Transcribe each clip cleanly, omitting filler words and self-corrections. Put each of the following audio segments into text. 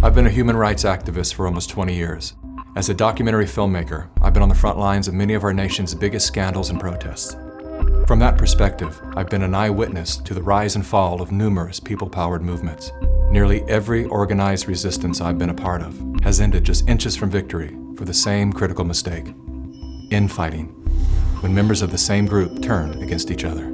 I've been a human rights activist for almost 20 years. As a documentary filmmaker, I've been on the front lines of many of our nation's biggest scandals and protests. From that perspective, I've been an eyewitness to the rise and fall of numerous people-powered movements. Nearly every organized resistance I've been a part of has ended just inches from victory for the same critical mistake: infighting, when members of the same group turn against each other.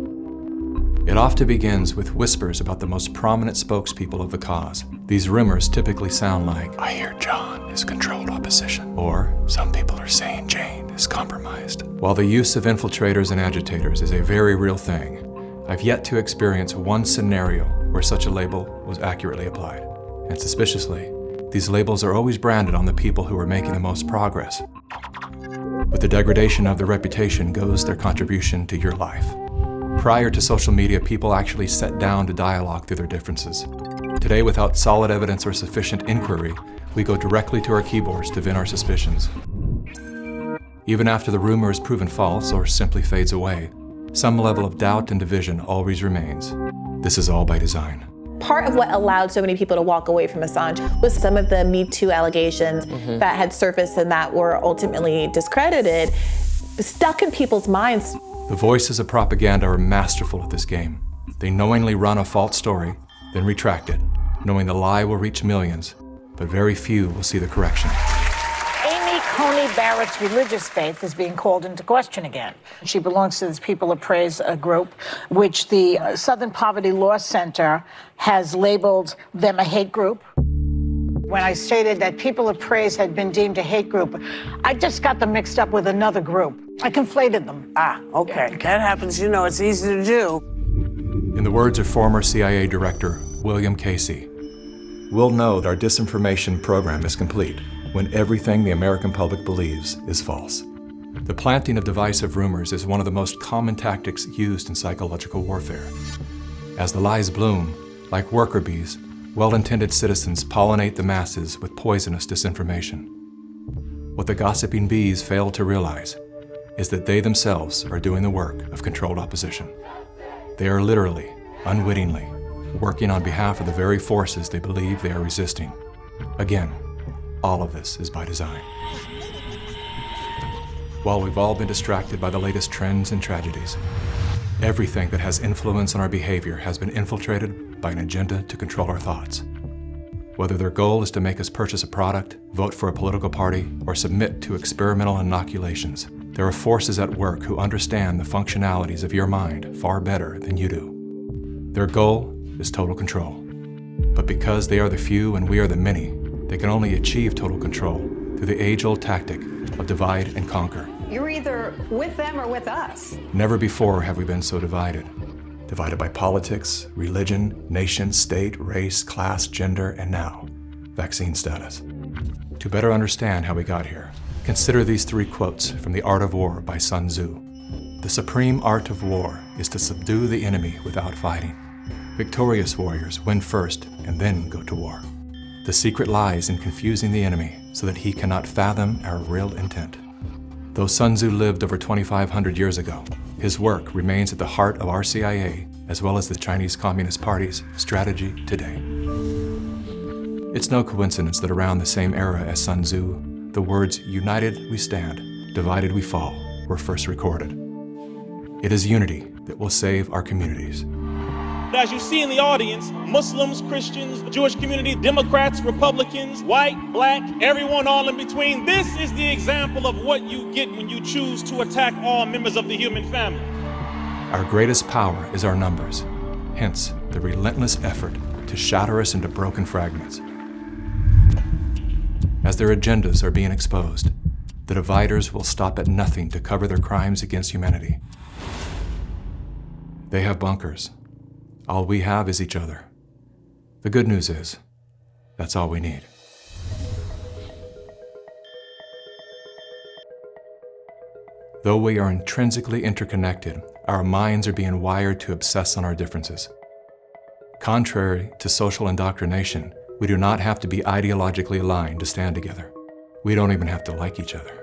It often begins with whispers about the most prominent spokespeople of the cause. These rumors typically sound like, "I hear John is controlled opposition," or "Some people are saying Jane is compromised." While the use of infiltrators and agitators is a very real thing, I've yet to experience one scenario where such a label was accurately applied. And suspiciously, these labels are always branded on the people who are making the most progress. With the degradation of their reputation goes their contribution to your life. Prior to social media, people actually sat down to dialogue through their differences. Today, without solid evidence or sufficient inquiry, we go directly to our keyboards to vent our suspicions. Even after the rumor is proven false or simply fades away, some level of doubt and division always remains. This is all by design. Part of what allowed so many people to walk away from Assange was some of the Me Too allegations that had surfaced and that were ultimately discredited, stuck in people's minds. The voices of propaganda are masterful at this game. They knowingly run a false story, then retract it, knowing the lie will reach millions, but very few will see the correction. Amy Coney Barrett's religious faith is being called into question again. She belongs to this People of Praise group, which the Southern Poverty Law Center has labeled them a hate group. When I stated that People of Praise had been deemed a hate group, I just got them mixed up with another group. I conflated them. Okay. That happens, it's easy to do. In the words of former CIA Director William Casey, "We'll know that our disinformation program is complete when everything the American public believes is false." The planting of divisive rumors is one of the most common tactics used in psychological warfare. As the lies bloom, like worker bees, well-intended citizens pollinate the masses with poisonous disinformation. What the gossiping bees fail to realize is that they themselves are doing the work of controlled opposition. They are literally, unwittingly, working on behalf of the very forces they believe they are resisting. Again, all of this is by design. While we've all been distracted by the latest trends and tragedies, everything that has influence on our behavior has been infiltrated by an agenda to control our thoughts. Whether their goal is to make us purchase a product, vote for a political party, or submit to experimental inoculations, there are forces at work who understand the functionalities of your mind far better than you do. Their goal is total control. But because they are the few and we are the many, they can only achieve total control through the age-old tactic of divide and conquer. You're either with them or with us. Never before have we been so divided. Divided by politics, religion, nation, state, race, class, gender, and now, vaccine status. To better understand how we got here, consider these three quotes from The Art of War by Sun Tzu. "The supreme art of war is to subdue the enemy without fighting. Victorious warriors win first and then go to war. The secret lies in confusing the enemy so that he cannot fathom our real intent." Though Sun Tzu lived over 2,500 years ago, his work remains at the heart of our CIA, as well as the Chinese Communist Party's strategy today. It's no coincidence that around the same era as Sun Tzu, the words "united we stand, divided we fall" were first recorded. It is unity that will save our communities. As you see in the audience, Muslims, Christians, Jewish community, Democrats, Republicans, white, black, everyone all in between. This is the example of what you get when you choose to attack all members of the human family. Our greatest power is our numbers, hence the relentless effort to shatter us into broken fragments. As their agendas are being exposed, the dividers will stop at nothing to cover their crimes against humanity. They have bunkers. All we have is each other. The good news is, that's all we need. Though we are intrinsically interconnected, our minds are being wired to obsess on our differences. Contrary to social indoctrination, we do not have to be ideologically aligned to stand together. We don't even have to like each other.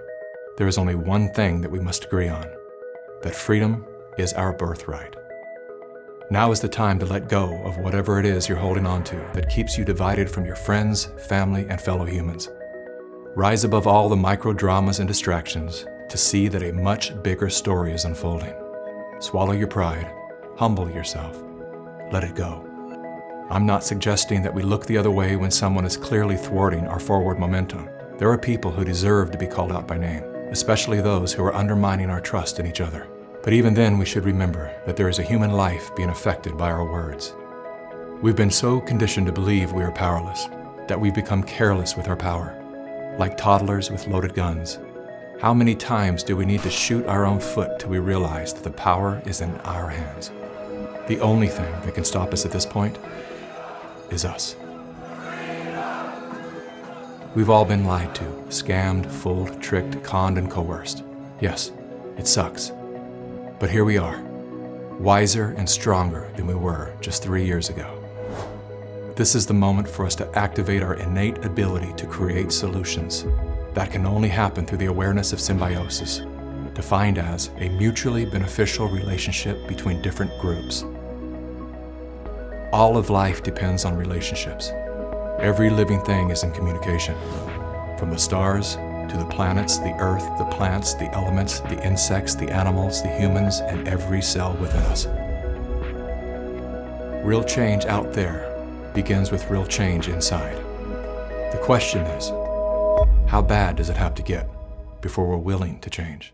There is only one thing that we must agree on: that freedom is our birthright. Now is the time to let go of whatever it is you're holding on to that keeps you divided from your friends, family, and fellow humans. Rise above all the micro dramas and distractions to see that a much bigger story is unfolding. Swallow your pride, humble yourself, let it go. I'm not suggesting that we look the other way when someone is clearly thwarting our forward momentum. There are people who deserve to be called out by name, especially those who are undermining our trust in each other. But even then, we should remember that there is a human life being affected by our words. We've been so conditioned to believe we are powerless that we've become careless with our power, like toddlers with loaded guns. How many times do we need to shoot our own foot till we realize that the power is in our hands? The only thing that can stop us at this point is us. We've all been lied to, scammed, fooled, tricked, conned, and coerced. Yes, it sucks. But here we are, wiser and stronger than we were just 3 years ago. This is the moment for us to activate our innate ability to create solutions. That can only happen through the awareness of symbiosis, defined as a mutually beneficial relationship between different groups. All of life depends on relationships. Every living thing is in communication, from the stars to the planets, the earth, the plants, the elements, the insects, the animals, the humans, and every cell within us. Real change out there begins with real change inside. The question is, how bad does it have to get before we're willing to change?